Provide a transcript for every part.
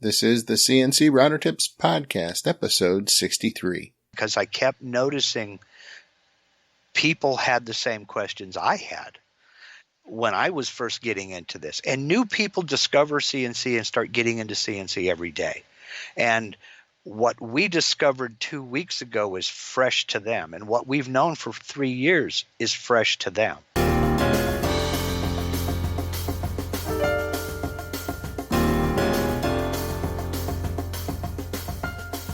This is the CNC Router Tips Podcast, episode 63. Because I kept noticing people had the same questions I had when I was first getting into this. And new people discover CNC and start getting into CNC every day. And what we discovered 2 weeks ago is fresh to them. And what we've known for 3 years is fresh to them.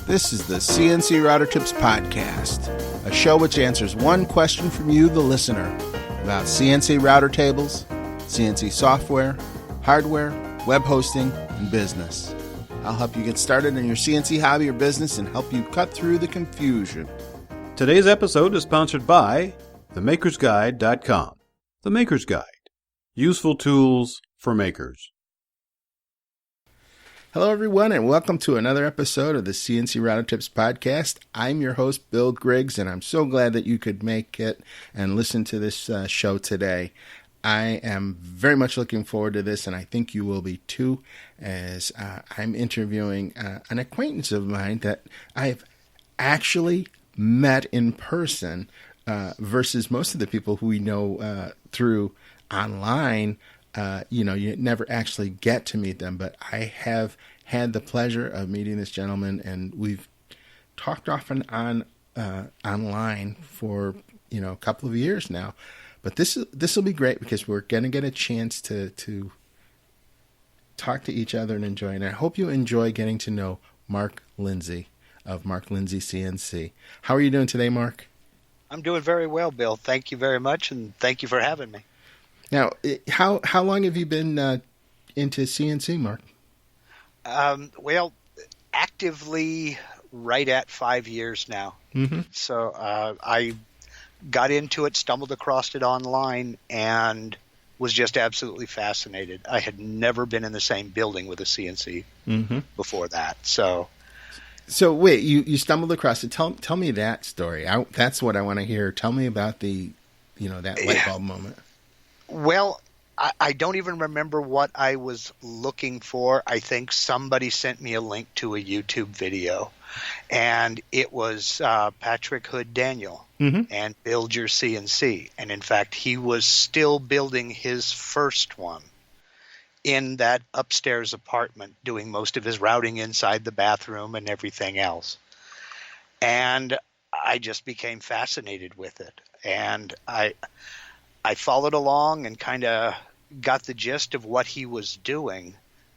This is the CNC Router Tips Podcast, a show which answers one question from you, the listener, about CNC router tables, CNC software, hardware, web hosting, and business. I'll help you get started in your CNC hobby or business and help you cut through the confusion. Today's episode is sponsored by TheMakersGuide.com. The Maker's Guide. Useful tools for makers. Hello, everyone, and welcome to another episode of the CNC Router Tips Podcast. I'm your host, Bill Griggs, and I'm so glad that you could make it and listen to this show today. I am very much looking forward to this, and I think you will be too, as I'm interviewing an acquaintance of mine that I've actually met in person versus most of the people who we know through online. You never actually get to meet them, but I have had the pleasure of meeting this gentleman, and we've talked often on online for a couple of years now. But this will be great because we're going to get a chance to talk to each other and enjoy it. And I hope you enjoy getting to know Mark Lindsay of Mark Lindsay CNC. How are you doing today, Mark? I'm doing very well, Bill. Thank you very much, and thank you for having me. Now, how long have you been into CNC, Mark? Well, actively right at 5 years now. Mm-hmm. So I got into it, stumbled across it online, and was just absolutely fascinated. I had never been in the same building with a CNC before that. So wait, you stumbled across it. Tell me that story. That's what I want to hear. Tell me about that light bulb moment. Well, I don't even remember what I was looking for. I think somebody sent me a link to a YouTube video, and it was Patrick Hood Daniel and Build Your CNC. And in fact, he was still building his first one in that upstairs apartment, doing most of his routing inside the bathroom and everything else. And I just became fascinated with it. And I followed along and kind of got the gist of what he was doing,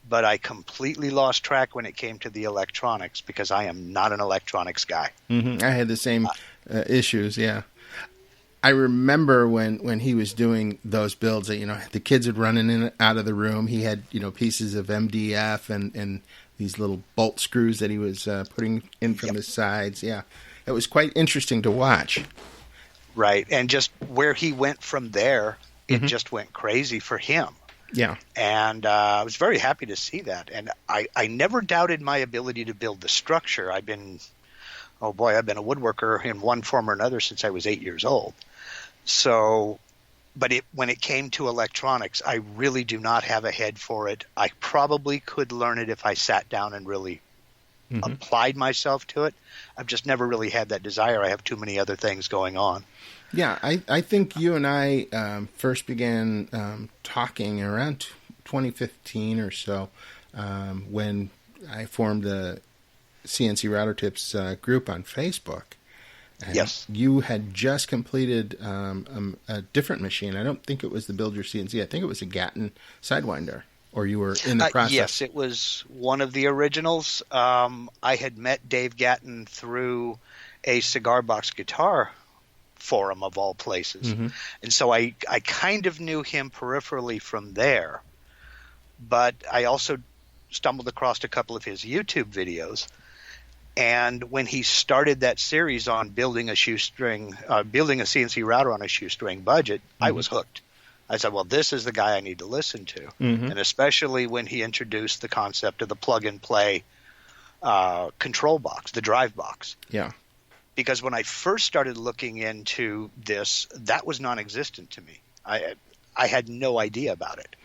but I completely lost track when it came to the electronics because I am not an electronics guy. Mm-hmm. I had the same issues, yeah. I remember when he was doing those builds that, the kids would run in and out of the room. He had, pieces of MDF and these little bolt screws that he was putting in from the sides. Yeah, it was quite interesting to watch. Right, and just where he went from there, it just went crazy for him. Yeah. And I was very happy to see that. And I never doubted my ability to build the structure. I've been a woodworker in one form or another since I was 8 years old. So, but when it came to electronics, I really do not have a head for it. I probably could learn it if I sat down and really applied myself to it. I've just never really had that desire. I have too many other things going on. Yeah, I think you and I first began talking around 2015 or so when I formed the CNC Router Tips group on Facebook. And yes. You had just completed a different machine. I don't think it was the Build Your CNC. I think it was a Gatton Sidewinder. Or you were in the process? Yes, it was one of the originals. I had met Dave Gatton through a Cigar Box guitar forum of all places. And so I kind of knew him peripherally from there. But I also stumbled across a couple of his YouTube videos. And when he started that series on building a CNC router on a shoestring budget, I was hooked. I said, well, this is the guy I need to listen to. And especially when he introduced the concept of the plug-and-play control box, the drive box. Yeah. Because when I first started looking into this, that was non-existent to me. I had no idea about it.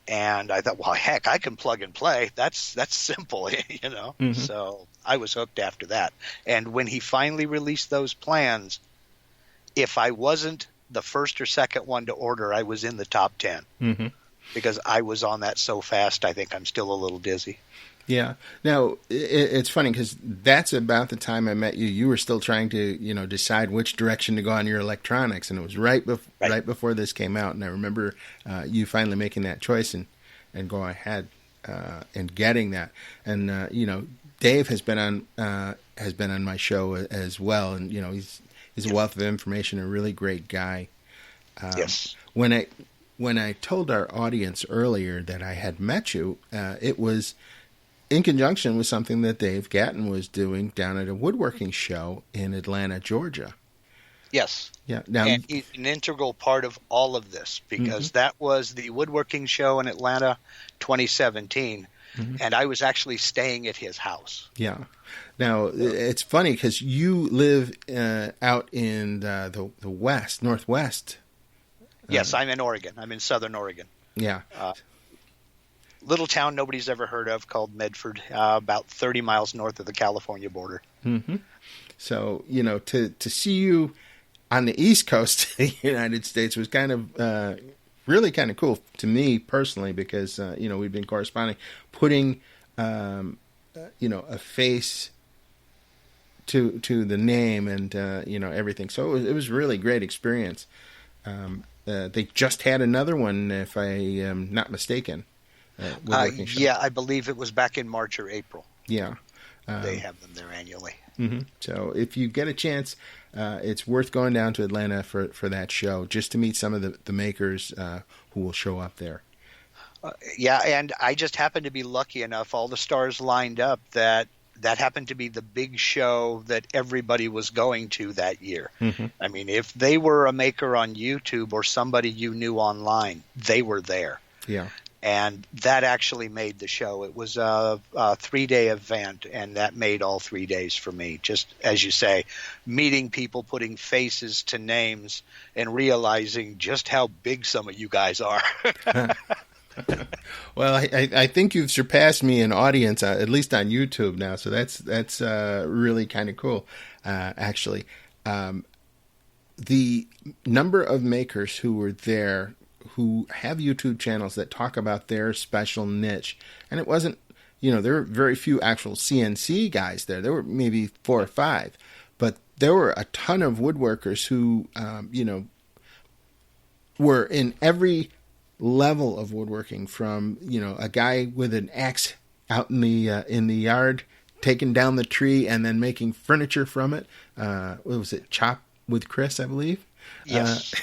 And I thought, well, heck, I can plug and play. That's simple, you know. Mm-hmm. So I was hooked after that. And when he finally released those plans, if I wasn't the first or second one to order, I was in the top 10. Mm-hmm. Because I was on that so fast, I think I'm still a little dizzy. Yeah. Now, it's funny because that's about the time I met you. You were still trying to, decide which direction to go on your electronics, and it was right before this came out. And I remember you finally making that choice and going ahead and getting that. And Dave has been on my show as well, and he's a wealth of information, a really great guy. Yes. When I told our audience earlier that I had met you, it was in conjunction with something that Dave Gatton was doing down at a woodworking show in Atlanta, Georgia. Yes. Yeah. Now, and he's an integral part of all of this because that was the woodworking show in Atlanta 2017, and I was actually staying at his house. Yeah. Now, it's funny because you live out in the northwest. Yes, I'm in Oregon. I'm in southern Oregon. Yeah. Little town nobody's ever heard of called Medford, about 30 miles north of the California border. Mm-hmm. So, to see you on the East Coast of the United States was kind of really kind of cool to me personally because, we've been corresponding, putting, a face to the name and, everything. So it was really great experience. They just had another one, if I am not mistaken. I believe it was back in March or April. Yeah. They have them there annually. Mm-hmm. So if you get a chance, it's worth going down to Atlanta for that show just to meet some of the makers who will show up there. And I just happened to be lucky enough, all the stars lined up that happened to be the big show that everybody was going to that year. Mm-hmm. I mean, if they were a maker on YouTube or somebody you knew online, they were there. Yeah. And that actually made the show. It was a 3-day event, and that made all 3 days for me. Just as you say, meeting people, putting faces to names, and realizing just how big some of you guys are. Well, I think you've surpassed me in audience, at least on YouTube now. So that's really kind of cool, actually. The number of makers who were there who have YouTube channels that talk about their special niche. And it wasn't, there were very few actual CNC guys there. There were maybe 4 or 5. But there were a ton of woodworkers who, were in every level of woodworking from, a guy with an axe out in the yard, taking down the tree and then making furniture from it. What was it? Chop with Chris, I believe. Yes.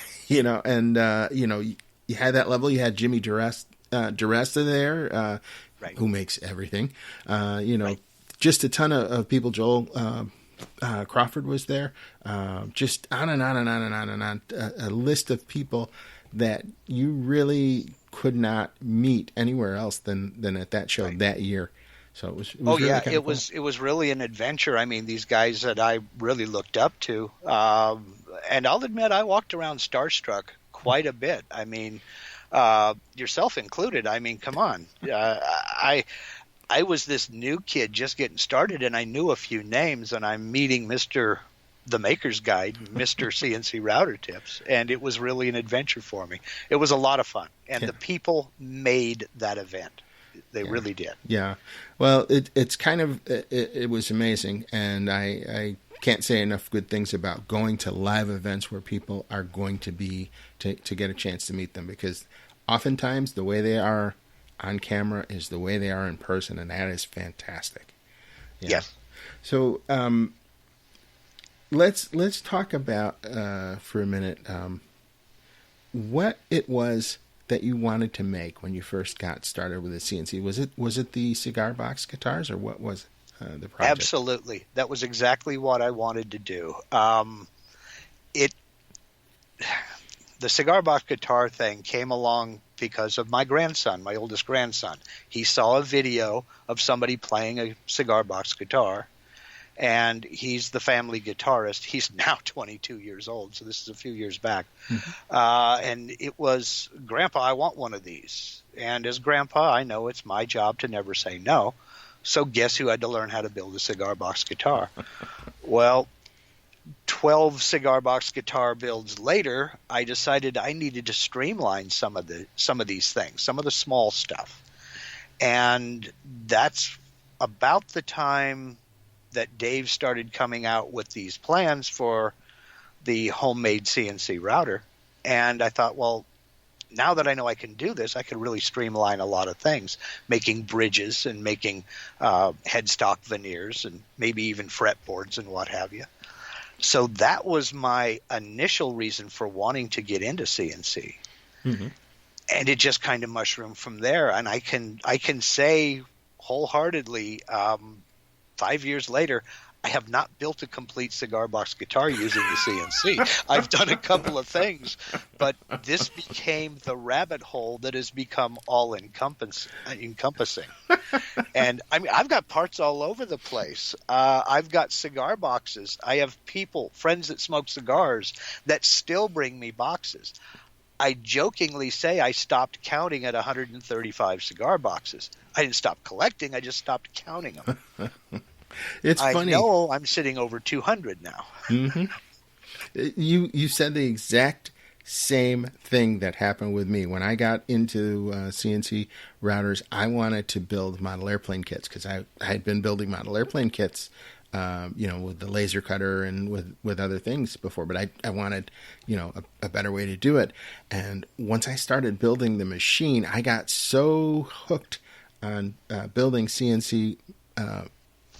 You had that level. You had Jimmy DeResta there, right, who makes everything. Right. Just a ton of people. Joel Crawford was there. Just on and on and on and on and on. A list of people that you really could not meet anywhere else than at that show that year. So it was really kind of cool. It was really an adventure. I mean, these guys that I really looked up to, and I'll admit I walked around starstruck quite a bit. I mean, yourself included. I mean, come on. I was this new kid just getting started, and I knew a few names, and I'm meeting Mr. The Maker's Guide, Mr. CNC Router Tips, and it was really an adventure for me. It was a lot of fun, and the people made that event. They really did. Yeah. Well, it's kind of it was amazing, and I can't say enough good things about going to live events where people are going to be to get a chance to meet them, because oftentimes the way they are on camera is the way they are in person, and that is fantastic. Yeah. Yes. So let's talk about for a minute what it was that you wanted to make when you first got started with the CNC. Was it the Cigar Box guitars, or what was the project? Absolutely. That was exactly what I wanted to do. The Cigar Box guitar thing came along because of my grandson, my oldest grandson. He saw a video of somebody playing a Cigar Box guitar, and he's the family guitarist. He's now 22 years old, so this is a few years back. And it was, Grandpa, I want one of these. And as Grandpa, I know it's my job to never say no. So guess who had to learn how to build a cigar box guitar? Well, 12 cigar box guitar builds later, I decided I needed to streamline some of these things, some of the small stuff. And that's about the time that Dave started coming out with these plans for the homemade CNC router. And I thought, well, now that I know I can do this, I can really streamline a lot of things, making bridges and making headstock veneers and maybe even fretboards and what have you. So that was my initial reason for wanting to get into CNC. And it just kind of mushroomed from there. And I can say wholeheartedly, 5 years later, I have not built a complete cigar box guitar using the CNC. I've done a couple of things, but this became the rabbit hole that has become all encompassing. And I mean, I've got parts all over the place. I've got cigar boxes. I have friends that smoke cigars that still bring me boxes. I jokingly say I stopped counting at 135 cigar boxes. I didn't stop collecting. I just stopped counting them. It's funny. I know I'm sitting over 200 now. You said the exact same thing that happened with me. When I got into CNC routers, I wanted to build model airplane kits because I had been building model airplane kits with the laser cutter and with other things before, but I wanted, a better way to do it. And once I started building the machine, I got so hooked on building CNC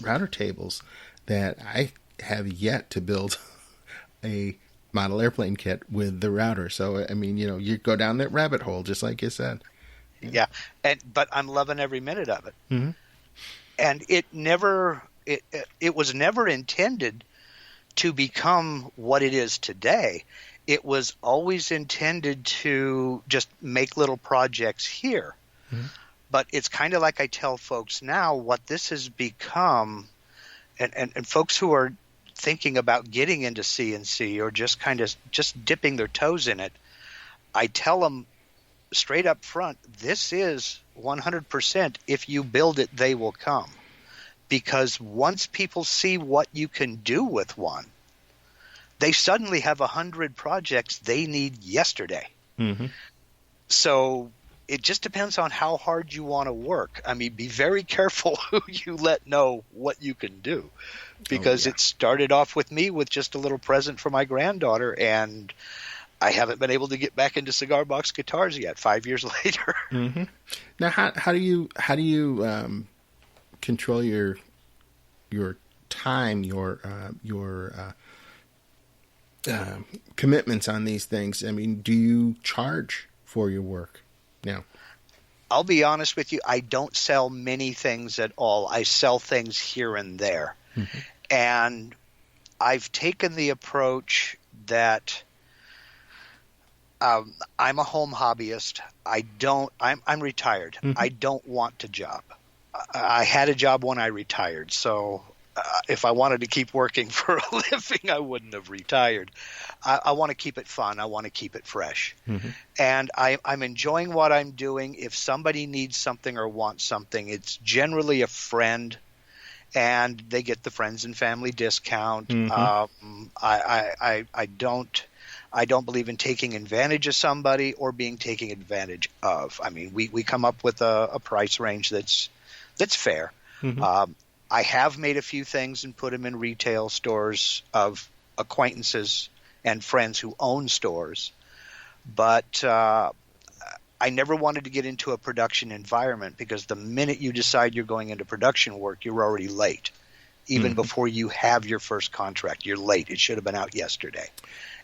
router tables that I have yet to build a model airplane kit with the router. So, I mean, you go down that rabbit hole, just like you said. Yeah. But I'm loving every minute of it. And it was never intended to become what it is today. It was always intended to just make little projects here. But it's kind of like I tell folks now, what this has become, and folks who are thinking about getting into CNC or just dipping their toes in it, I tell them straight up front, this is 100%. If you build it, they will come. Because once people see what you can do with one, they suddenly have 100 projects they need yesterday. So it just depends on how hard you want to work. I mean, be very careful who you let know what you can do, because it started off with me with just a little present for my granddaughter, and I haven't been able to get back into cigar box guitars yet 5 years later. Now, how do you control your time, your commitments on these things? I mean, do you charge for your work now? I'll be honest with you, I don't sell many things at all. I sell things here and there. And I've taken the approach that I'm a home hobbyist. I'm retired. I don't want a job. I had a job when I retired, so if I wanted to keep working for a living, I wouldn't have retired. I want to keep it fun. I want to keep it fresh. And I'm enjoying what I'm doing. If somebody needs something or wants something, it's generally a friend, and they get the friends and family discount. I don't believe in taking advantage of somebody or being taken advantage of. I mean, we come up with a price range that's fair. I have made a few things and put them in retail stores of acquaintances and friends who own stores. But I never wanted to get into a production environment, because the minute you decide you're going into production work, you're already late. Even before you have your first contract, you're late. It should have been out yesterday.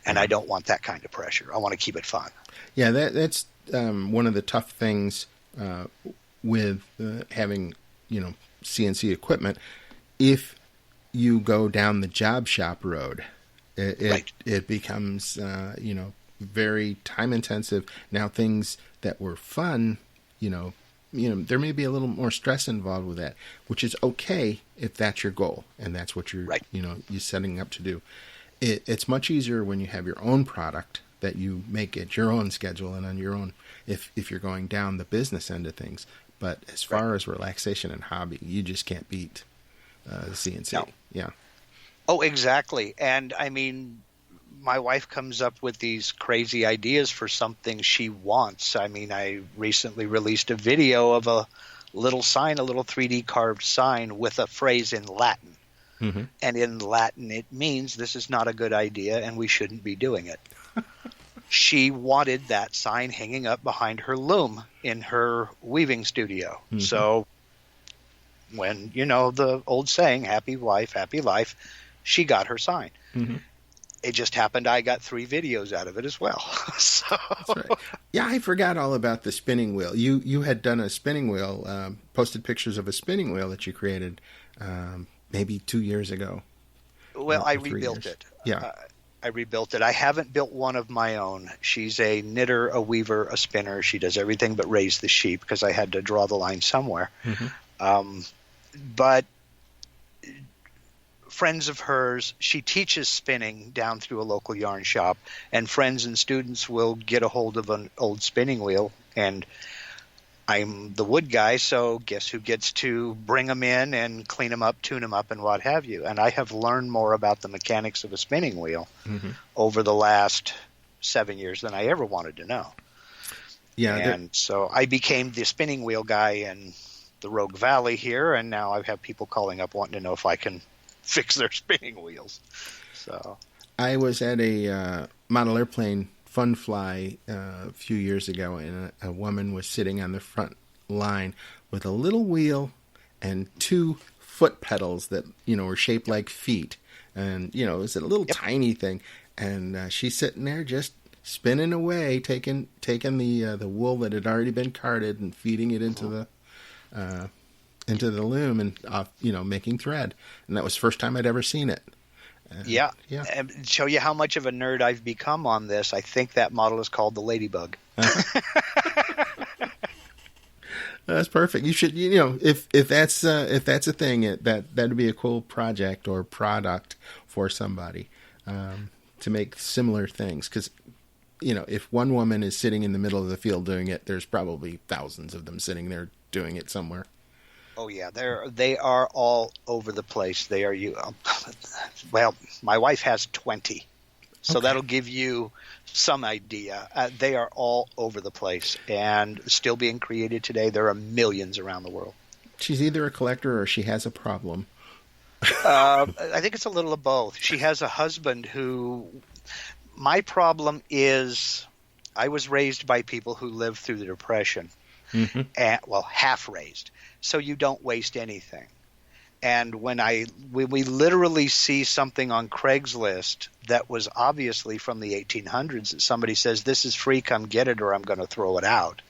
And I don't want that kind of pressure. I want to keep it fun. Yeah, that's one of the tough things with having, CNC equipment. If you go down the job shop road, it becomes, very time intensive. Now, things that were fun, there may be a little more stress involved with that, which is okay if that's your goal and that's what you're, right. You're setting up to do. It's much easier when you have your own product that you make at your own schedule and on your own, if you're going down the business end of things. But as far as relaxation and hobby, you just can't beat the CNC. No. Yeah. Oh, exactly. And I mean, my wife comes up with these crazy ideas for something she wants. I mean, I recently released a video of a little sign, a little 3D carved sign with a phrase in Latin. Mm-hmm. And in Latin, it means this is not a good idea and we shouldn't be doing it. She wanted that sign hanging up behind her loom in her weaving studio. Mm-hmm. So when, the old saying, happy wife, happy life, she got her sign. Mm-hmm. It just happened I got 3 videos out of it as well. So. That's right. Yeah, I forgot all about the spinning wheel. You had done a spinning wheel, posted pictures of a spinning wheel that you created maybe 2 years ago. Well, I rebuilt it. Yeah. I rebuilt it. I haven't built one of my own. She's a knitter, a weaver, a spinner. She does everything but raise the sheep because I had to draw the line somewhere. Mm-hmm. But friends of hers, she teaches spinning down through a local yarn shop, and friends and students will get a hold of an old spinning wheel, and I'm the wood guy, so guess who gets to bring them in and clean them up, tune them up, and what have you. And I have learned more about the mechanics of a spinning wheel over the last 7 years than I ever wanted to know. Yeah, and so I became the spinning wheel guy in the Rogue Valley here, and now I have people calling up wanting to know if I can fix their spinning wheels. So I was at a model airplane fun fly a few years ago, and a woman was sitting on the front line with a little wheel and 2 foot pedals that were shaped like feet, and it was a little tiny thing, and she's sitting there just spinning away, taking the wool that had already been carded and feeding it into the loom and making thread, and that was the first time I'd ever seen it. Yeah. And show you how much of a nerd I've become on this. I think that model is called the Ladybug. That's perfect. You should, if that's a thing, that'd be a cool project or product for somebody to make similar things. Because if one woman is sitting in the middle of the field doing it, there's probably thousands of them sitting there doing it somewhere. Oh yeah, they are all over the place. They are well, my wife has 20, so that'll give you some idea. They are all over the place and still being created today. There are millions around the world. She's either a collector or she has a problem. I think it's a little of both. She has a husband who. My problem is, I was raised by people who lived through the Depression, half raised. So you don't waste anything. And when we literally see something on Craigslist that was obviously from the 1800s that somebody says, this is free, come get it or I'm going to throw it out,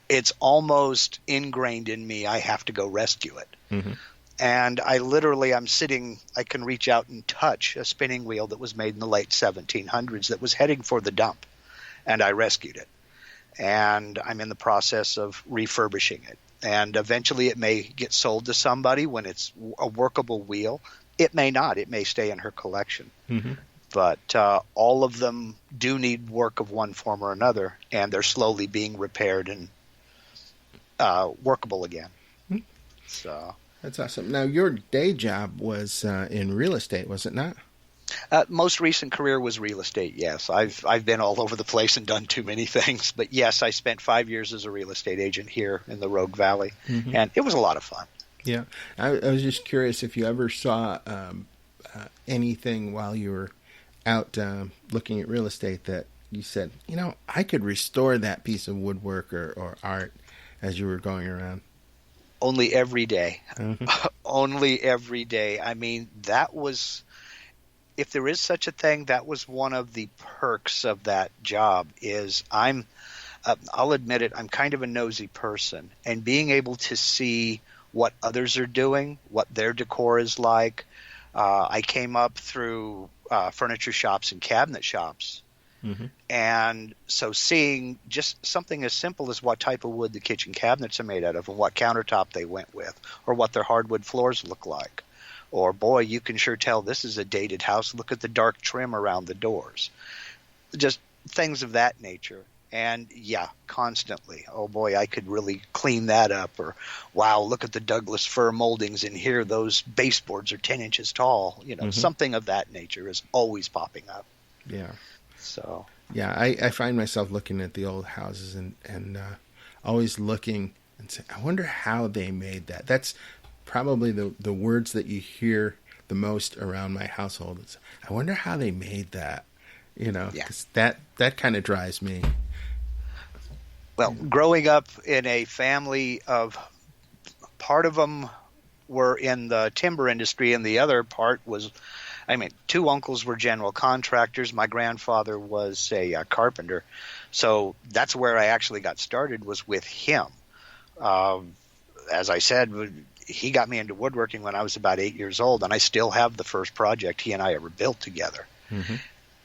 it's almost ingrained in me. I have to go rescue it. Mm-hmm. And I'm sitting, I can reach out and touch a spinning wheel that was made in the late 1700s that was heading for the dump. And I rescued it. And I'm in the process of refurbishing it. And eventually it may get sold to somebody when it's a workable wheel. It may not. It may stay in her collection. Mm-hmm. But all of them do need work of one form or another, and they're slowly being repaired and workable again. Mm-hmm. So that's awesome. Now, your day job was in real estate, was it not? Most recent career was real estate, yes. I've been all over the place and done too many things. But, yes, I spent 5 years as a real estate agent here in the Rogue Valley, and it was a lot of fun. Yeah. I was just curious if you ever saw anything while you were out looking at real estate that you said, I could restore that piece of woodwork or art as you were going around. Only every day. Mm-hmm. Only every day. I mean, that was... If there is such a thing, that was one of the perks of that job is I'll admit it, I'm kind of a nosy person. And being able to see what others are doing, what their decor is like. I came up through furniture shops and cabinet shops And so seeing just something as simple as what type of wood the kitchen cabinets are made out of and what countertop they went with or what their hardwood floors look like. Or, boy, you can sure tell this is a dated house. Look at the dark trim around the doors. Just things of that nature. And, yeah, constantly. Oh, boy, I could really clean that up. Or, wow, look at the Douglas fir moldings in here. Those baseboards are 10 inches tall. You know, something of that nature is always popping up. Yeah. So. Yeah, I find myself looking at the old houses and always looking and saying, I wonder how they made that. That's probably the words that you hear the most around my household. It's, I wonder how they made that. You know, 'cause that kind of drives me. Well, growing up in a family of part of them were in the timber industry and the other part was, I mean, two uncles were general contractors. My grandfather was a carpenter. So that's where I actually got started was with him. As I said, he got me into woodworking when I was about 8 years old, and I still have the first project he and I ever built together.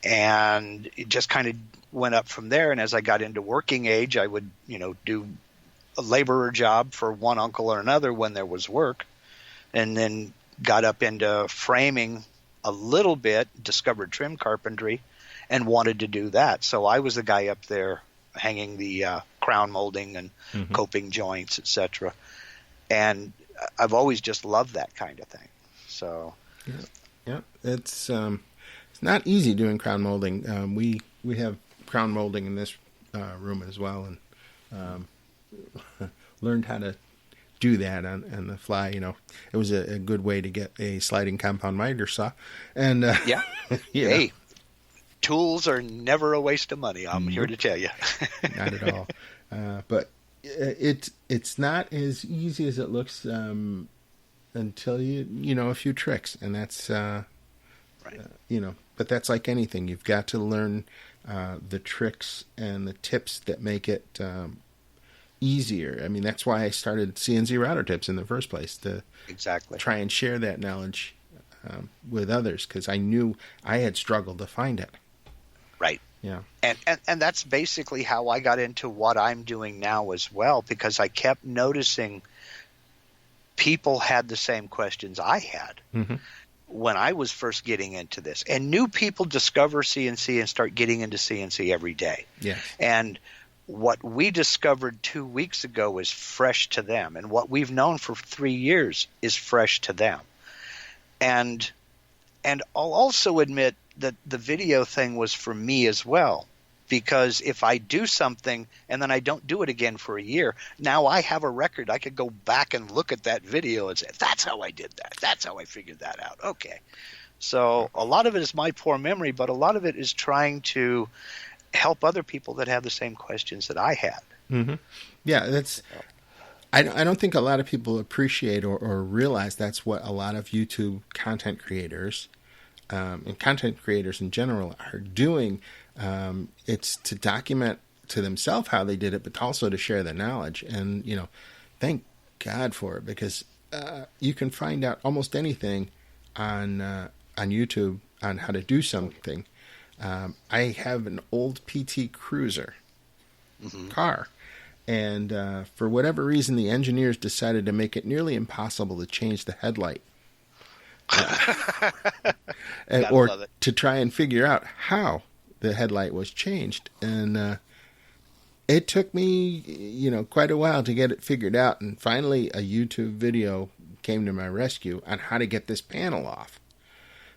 And it just kind of went up from there. And as I got into working age, I would, do a laborer job for one uncle or another when there was work, and then got up into framing a little bit, discovered trim carpentry, and wanted to do that. So I was the guy up there hanging the crown molding and coping joints, etc. And I've always just loved that kind of thing. So, yeah, it's not easy doing crown molding. We have crown molding in this room as well, and learned how to do that on the fly. It was a good way to get a sliding compound miter saw, and hey, tools are never a waste of money. I'm here to tell you. Not at all. But it's not as easy as it looks until you know a few tricks, and that's right. But that's like anything. You've got to learn the tricks and the tips that make it easier. I mean, that's why I started CNC Router Tips in the first place, to try and share that knowledge with others, because I knew I had struggled to find it. Right. Yeah. And that's basically how I got into what I'm doing now as well, because I kept noticing people had the same questions I had when I was first getting into this. And new people discover CNC and start getting into CNC every day. Yeah. And what we discovered 2 weeks ago is fresh to them. And what we've known for 3 years is fresh to them. And I'll also admit that the video thing was for me as well, because if I do something and then I don't do it again for a year, now I have a record. I could go back and look at that video and say, that's how I did that. That's how I figured that out. Okay. So a lot of it is my poor memory, but a lot of it is trying to help other people that have the same questions that I had. Yeah, that's. I don't think a lot of people appreciate or realize that's what a lot of YouTube content creators and content creators in general are doing. It's to document to themselves how they did it, but also to share the knowledge. And, thank God for it, because you can find out almost anything on YouTube on how to do something. I have an old PT Cruiser car. And for whatever reason, the engineers decided to make it nearly impossible to change the headlight. Or to try and figure out how the headlight was changed. And it took me, quite a while to get it figured out. And finally, a YouTube video came to my rescue on how to get this panel off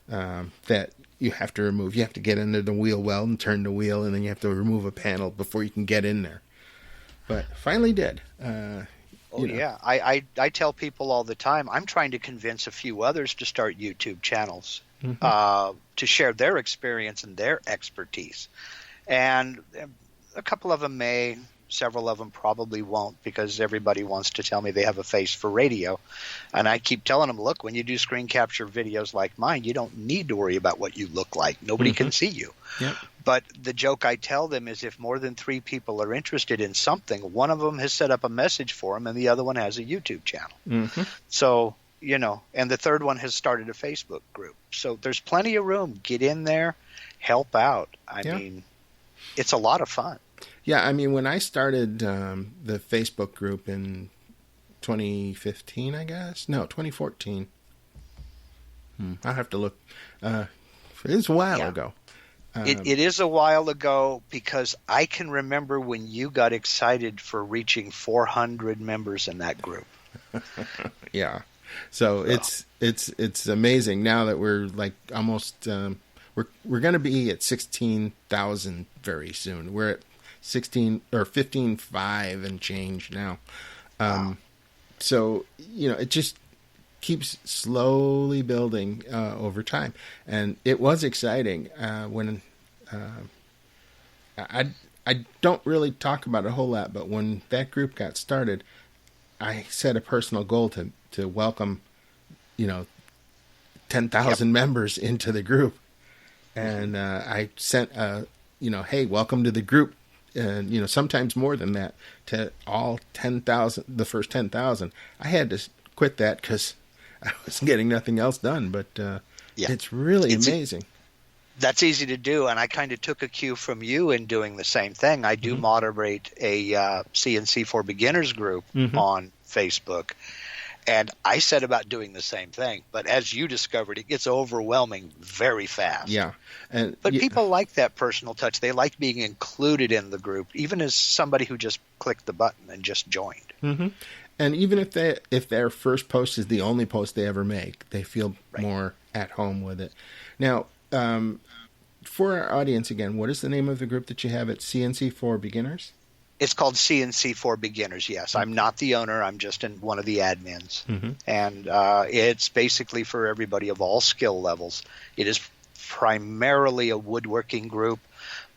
that you have to remove. You have to get into the wheel well and turn the wheel, and then you have to remove a panel before you can get in there. But finally did. Yeah. I tell people all the time, I'm trying to convince a few others to start YouTube channels to share their experience and their expertise. And a couple of them may, several of them probably won't, because everybody wants to tell me they have a face for radio. And I keep telling them, look, when you do screen capture videos like mine, you don't need to worry about what you look like. Nobody can see you. Yep. But the joke I tell them is if more than 3 people are interested in something, one of them has set up a message for them and the other one has a YouTube channel. So, and the third one has started a Facebook group. So there's plenty of room. Get in there, help out. I mean, it's a lot of fun. Yeah, I mean, when I started the Facebook group in 2015, I guess. No, 2014. I'll have to look. It was a while ago. It is a while ago, because I can remember when you got excited for reaching 400 members in that group. Yeah. So it's amazing now that we're like almost we're going to be at 16,000 very soon. We're at 16 or 15.5 and change now. So, it just keeps slowly building over time. And it was exciting when I don't really talk about it a whole lot, but when that group got started, I set a personal goal to welcome, 10,000 members into the group. And I sent hey, welcome to the group. And, sometimes more than that, to all 10,000, the first 10,000. I had to quit that because I was getting nothing else done. But it's really amazing. That's easy to do, and I kind of took a cue from you in doing the same thing. I do moderate a CNC for Beginners group on Facebook, and I set about doing the same thing. But as you discovered, it gets overwhelming very fast. Yeah. But people like that personal touch. They like being included in the group, even as somebody who just clicked the button and just joined. Mm-hmm. And even if their first post is the only post they ever make, they feel more at home with it. Now, for our audience, again, what is the name of the group that you have at CNC for Beginners? It's called CNC for Beginners, yes. I'm not the owner. I'm just one of the admins. And it's basically for everybody of all skill levels. It is primarily a woodworking group,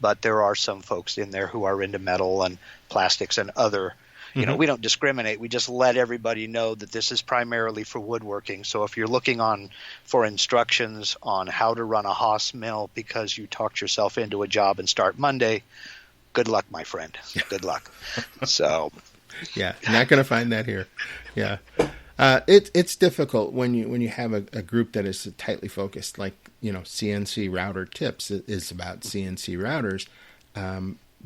but there are some folks in there who are into metal and plastics and other. We don't discriminate. We just let everybody know that this is primarily for woodworking. So if you're looking for instructions on how to run a Haas mill because you talked yourself into a job and start Monday, good luck, my friend. Good luck. So, yeah, you're not going to find that here. Yeah, it's difficult when you have a group that is tightly focused, like CNC Router Tips is about CNC routers.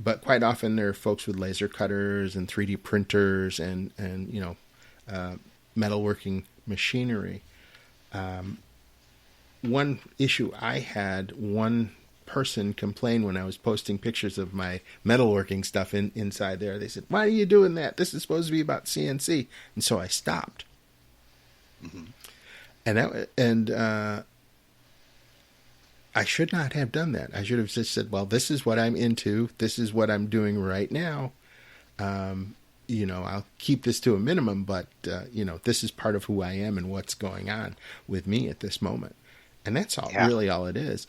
But quite often there are folks with laser cutters and 3D printers and metalworking machinery. One issue I had, one person complained when I was posting pictures of my metalworking stuff inside there. They said, "Why are you doing that? This is supposed to be about CNC." And so I stopped. And I should not have done that. I should have just said, well, this is what I'm into. This is what I'm doing right now. I'll keep this to a minimum, but, this is part of who I am and what's going on with me at this moment. And that's really all it is.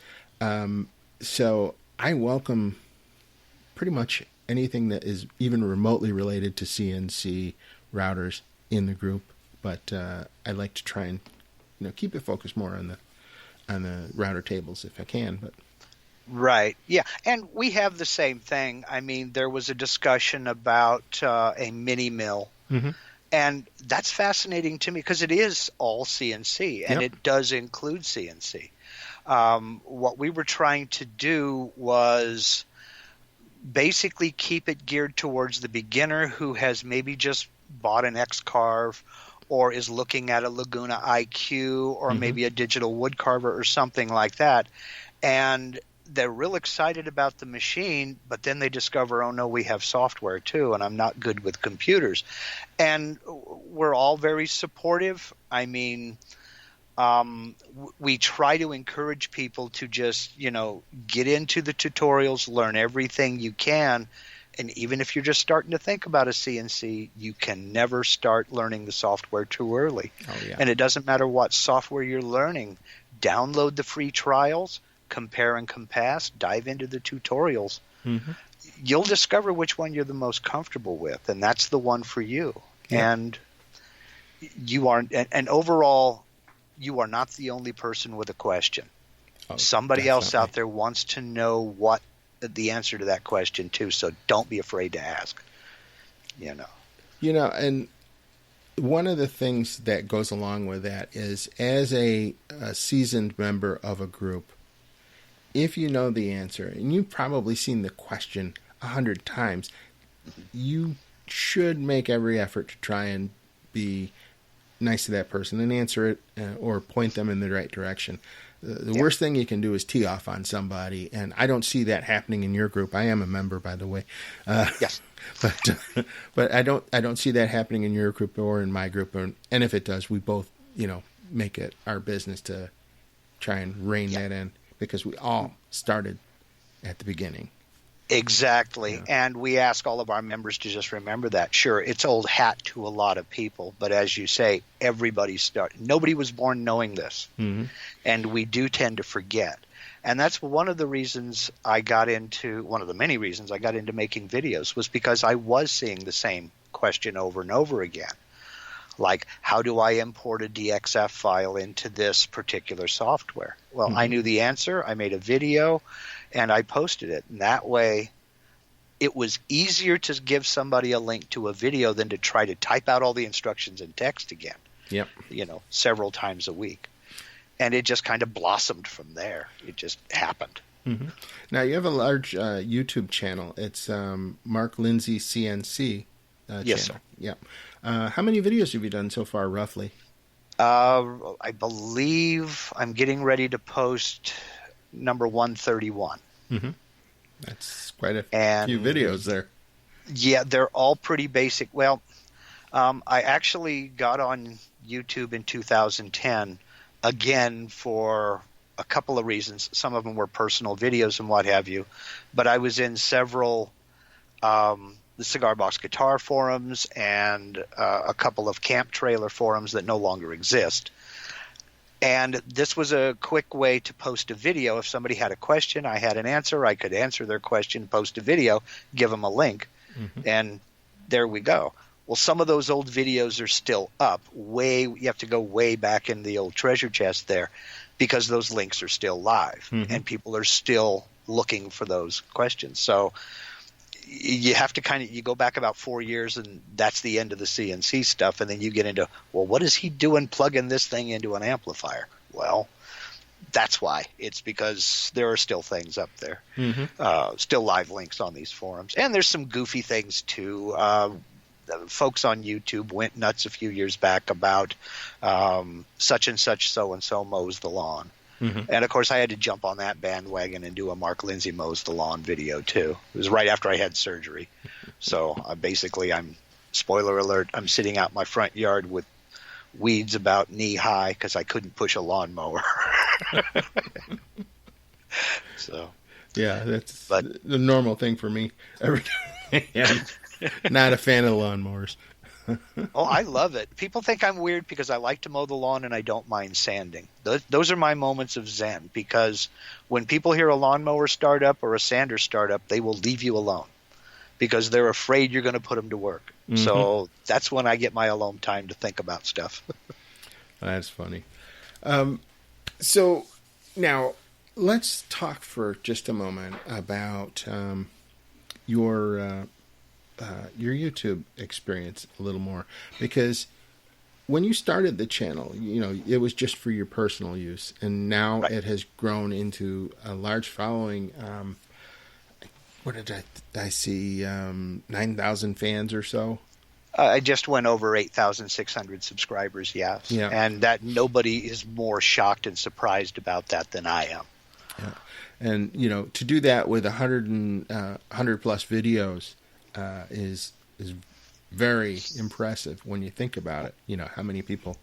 So I welcome pretty much anything that is even remotely related to CNC routers in the group. But I like to try and, keep it focused more on the router tables if I can. But right, yeah, and we have the same thing. I mean, there was a discussion about a mini mill, and that's fascinating to me because it is all CNC, and it does include CNC. What we were trying to do was basically keep it geared towards the beginner who has maybe just bought an X-Carve or is looking at a Laguna IQ or maybe a digital wood carver or something like that. And they're real excited about the machine, but then they discover, oh, no, we have software too, and I'm not good with computers. And we're all very supportive. I mean, we try to encourage people to just, get into the tutorials, learn everything you can. And even if you're just starting to think about a CNC, you can never start learning the software too early. Oh, yeah. And it doesn't matter what software you're learning. Download the free trials, compare and contrast, dive into the tutorials. You'll discover which one you're the most comfortable with, and that's the one for you. Yeah. And overall, you are not the only person with a question. Somebody else out there wants to know what the answer to that question too, so don't be afraid to ask. And one of the things that goes along with that is, as a seasoned member of a group, if you know the answer, and you've probably seen the question 100 times, you should make every effort to try and be nice to that person and answer it or point them in the right direction. The worst thing you can do is tee off on somebody, and I don't see that happening in your group. I am a member, by the way. Yes. But I don't see that happening in your group or in my group. And if it does, we both, make it our business to try and rein that in, because we all started at the beginning. Exactly. Yeah. And we ask all of our members to just remember that. Sure, it's old hat to a lot of people, but as you say, everybody started. Nobody was born knowing this. Mm-hmm. And we do tend to forget. And that's one of the many reasons I got into making videos, was because I was seeing the same question over and over again. Like, how do I import a DXF file into this particular software? Well, I knew the answer. I made a video and I posted it. And that way, it was easier to give somebody a link to a video than to try to type out all the instructions in text again. Yep. Several times a week. And it just kind of blossomed from there. It just happened. Mm-hmm. Now, you have a large YouTube channel. It's Mark Lindsay CNC yes, channel. Sir. Yeah. How many videos have you done so far, roughly? I believe I'm getting ready to post number 131. Mm-hmm. That's quite a few videos there. Yeah, they're all pretty basic. Well, I actually got on YouTube in 2010, again, for a couple of reasons. Some of them were personal videos and what have you. But I was in several the Cigar Box guitar forums and a couple of camp trailer forums that no longer exist. And this was a quick way to post a video. If somebody had a question, I had an answer. I could answer their question, post a video, give them a link, and there we go. Well, some of those old videos are still up. You have to go way back in the old treasure chest there, because those links are still live, and people are still looking for those questions. So you have to you go back about 4 years, and that's the end of the CNC stuff, and then you get into, well, what is he doing plugging this thing into an amplifier? Well, that's why. It's because there are still things up there, still live links on these forums. And there's some goofy things, too. Folks on YouTube went nuts a few years back about such and such so-and-so mows the lawn. And, of course, I had to jump on that bandwagon and do a Mark Lindsay mows the lawn video, too. It was right after I had surgery. So, basically, spoiler alert, I'm sitting out in my front yard with weeds about knee-high because I couldn't push a lawnmower. So, yeah, that's the normal thing for me. Not a fan of lawnmowers. Oh, I love it. People think I'm weird because I like to mow the lawn and I don't mind sanding. Those are my moments of zen, because when people hear a lawnmower start up or a sander start up, they will leave you alone because they're afraid you're going to put them to work. So that's when I get my alone time to think about stuff. That's funny. So now let's talk for just a moment about your YouTube experience a little more, because when you started the channel, it was just for your personal use, and now it has grown into a large following. What did I see? 9,000 fans or so. I just went over 8,600 subscribers. Yes, yeah. And that nobody is more shocked and surprised about that than I am. Yeah, and to do that with 100 plus videos. Is very impressive when you think about it. How many people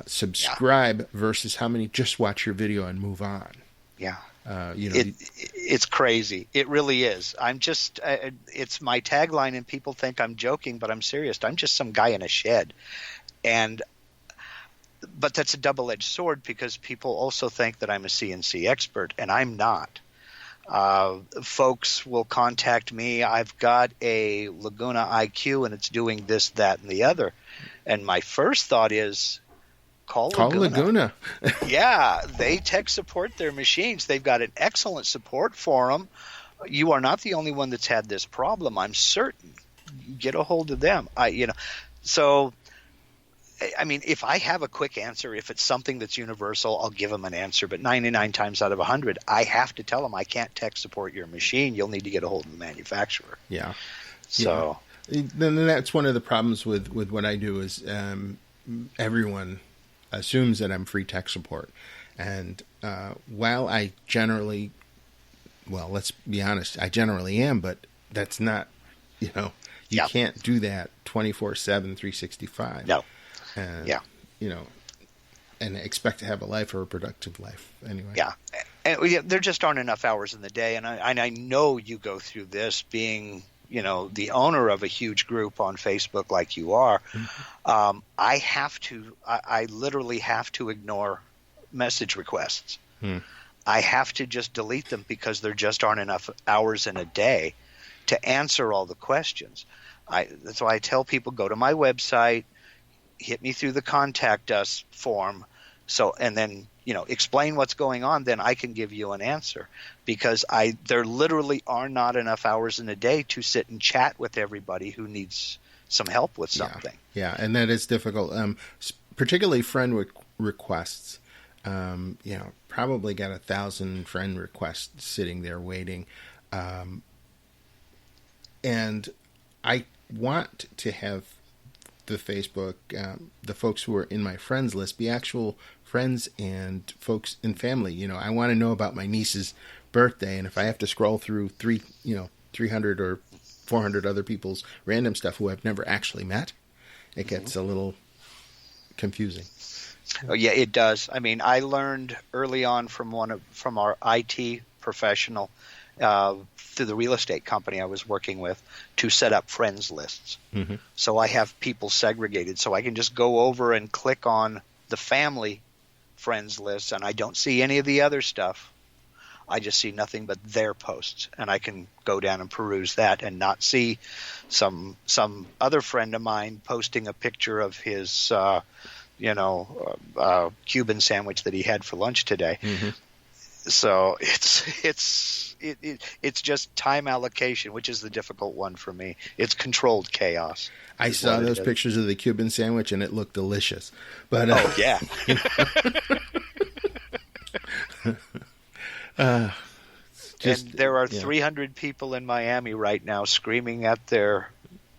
subscribe versus how many just watch your video and move on. Yeah. It's crazy. It really is. I'm just it's my tagline, and people think I'm joking, but I'm serious. I'm just some guy in a shed. But that's a double-edged sword, because people also think that I'm a CNC expert, and I'm not. Folks will contact me. I've got a Laguna IQ and it's doing this, that, and the other. And my first thought is, call Laguna. Yeah, they tech support their machines. They've got an excellent support forum. You are not the only one that's had this problem, I'm certain. Get a hold of them. So I mean, if I have a quick answer, if it's something that's universal, I'll give them an answer. But 99 times out of 100, I have to tell them I can't tech support your machine. You'll need to get a hold of the manufacturer. Yeah. So then that's one of the problems with what I do is everyone assumes that I'm free tech support. And while I generally, well, let's be honest, I generally am, but that's not, you can't do that 24/7, 365. No. And, and expect to have a life or a productive life anyway. Yeah. And there just aren't enough hours in the day. And I know you go through this being, the owner of a huge group on Facebook like you are. Mm-hmm. I literally have to ignore message requests. I have to just delete them because there just aren't enough hours in a day to answer all the questions. That's why I tell people, go to my website, hit me through the contact us form, and then explain what's going on, then I can give you an answer, because there literally are not enough hours in a day to sit and chat with everybody who needs some help with something. Yeah, and that is difficult, particularly friend requests. Probably got 1,000 friend requests sitting there waiting, and I want to have the Facebook, the folks who are in my friends list be actual friends and folks in family. I want to know about my niece's birthday, and if I have to scroll through 300 or 400 other people's random stuff who I've never actually met, it gets a little confusing. Oh, yeah, it does. I mean, I learned early on from our IT professional through the real estate company I was working with to set up friends lists. Mm-hmm. So I have people segregated, so I can just go over and click on the family friends list, and I don't see any of the other stuff. I just see nothing but their posts, and I can go down and peruse that and not see some other friend of mine posting a picture of his Cuban sandwich that he had for lunch today. Mm-hmm. So it's just time allocation, which is the difficult one for me. It's controlled chaos. I saw those pictures of the Cuban sandwich, and it looked delicious. But yeah. And there are 300 people in Miami right now screaming at their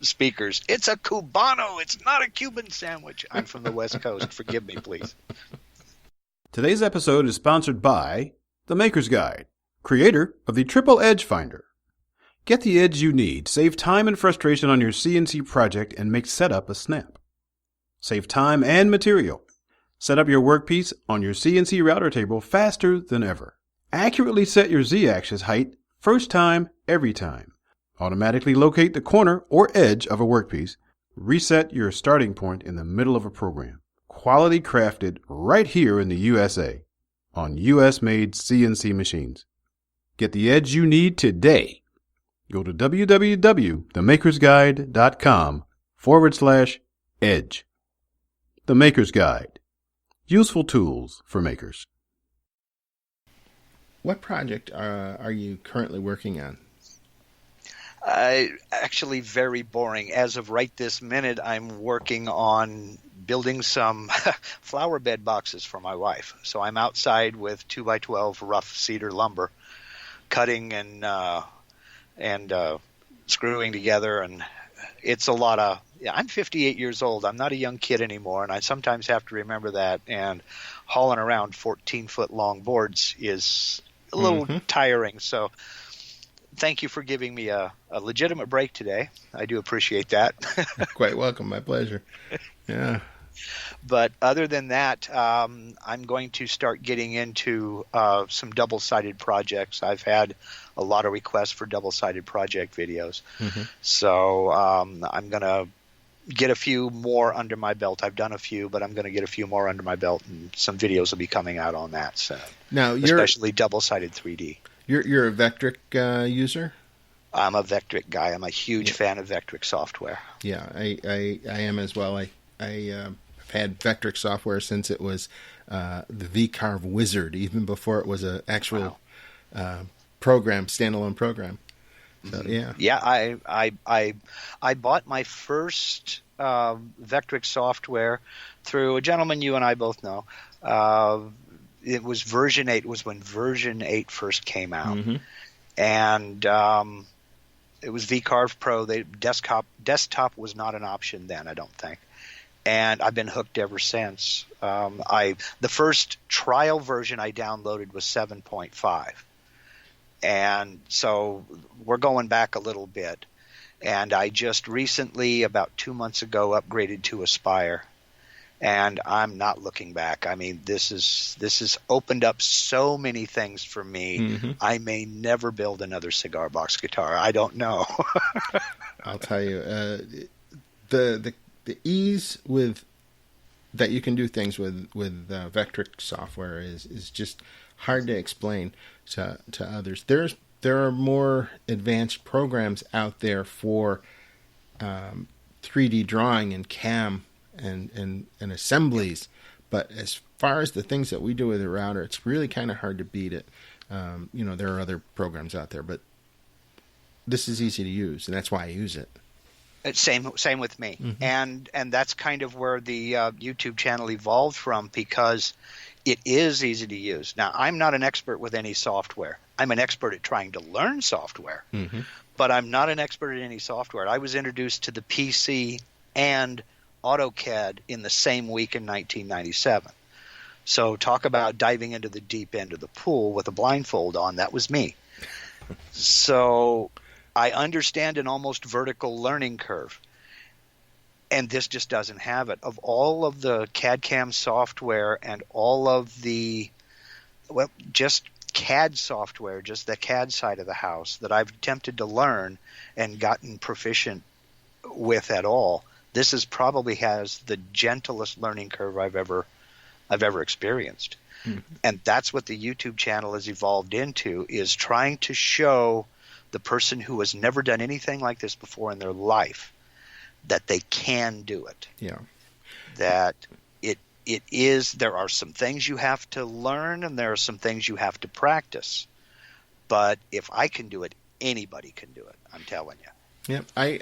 speakers, "It's a Cubano, it's not a Cuban sandwich." I'm from the West Coast. Forgive me, please. Today's episode is sponsored by The Maker's Guide, creator of the Triple Edge Finder. Get the edge you need, save time and frustration on your CNC project, and make setup a snap. Save time and material. Set up your workpiece on your CNC router table faster than ever. Accurately set your Z-axis height first time, every time. Automatically locate the corner or edge of a workpiece. Reset your starting point in the middle of a program. Quality crafted right here in the USA on US-made CNC machines. Get the edge you need today. Go to www.themakersguide.com/edge. The Maker's Guide. Useful tools for makers. What project are you currently working on? Actually, very boring. As of right this minute, I'm working on building some flower bed boxes for my wife. So I'm outside with 2x12 rough cedar lumber, cutting and screwing together, and it's a lot of. I'm 58 years old. I'm not a young kid anymore, and I sometimes have to remember that. And hauling around 14-foot long boards is a little tiring. So thank you for giving me a legitimate break today. I do appreciate that. Quite welcome. My pleasure. Yeah. But other than that, I'm going to start getting into some double-sided projects. I've had a lot of requests for double-sided project videos. Mm-hmm. So I'm going to get a few more under my belt. I've done a few, but I'm going to get a few more under my belt, and some videos will be coming out on that. So now, especially double-sided 3D. You're a Vectric user? I'm a Vectric guy. I'm a huge fan of Vectric software. Yeah, I am as well. I've had Vectric software since it was the V-Carve Wizard, even before it was an actual program, standalone program. So, yeah. Yeah, I bought my first Vectric software through a gentleman you and I both know. It was version 8. It was when version 8 first came out. Mm-hmm. And it was VCarve Pro. Desktop was not an option then, I don't think. And I've been hooked ever since. The first trial version I downloaded was 7.5. And so we're going back a little bit. And I just recently, about 2 months ago, upgraded to Aspire. And I'm not looking back. I mean, this has opened up so many things for me. Mm-hmm. I may never build another Cigar Box guitar. I don't know. I'll tell you, the ease with that you can do things with Vectric software is just hard to explain to others. There are more advanced programs out there for 3D drawing and CAM and assemblies, but as far as the things that we do with the router, it's really kind of hard to beat it. There are other programs out there, but this is easy to use, and that's why I use it. Same with me. Mm-hmm. And that's kind of where the YouTube channel evolved from, because it is easy to use. Now, I'm not an expert with any software. I'm an expert at trying to learn software, mm-hmm. but I'm not an expert at any software. I was introduced to the PC and AutoCAD in the same week in 1997. So talk about diving into the deep end of the pool with a blindfold on. That was me. So I understand an almost vertical learning curve, and this just doesn't have it. Of all of the CAD/CAM software and all of the, just CAD software, just the CAD side of the house that I've attempted to learn and gotten proficient with at all, this probably has the gentlest learning curve I've ever experienced. Mm-hmm. And that's what the YouTube channel has evolved into, is trying to show the person who has never done anything like this before in their life that they can do it. Yeah. That there are some things you have to learn and there are some things you have to practice. But if I can do it, anybody can do it. I'm telling you. Yeah. I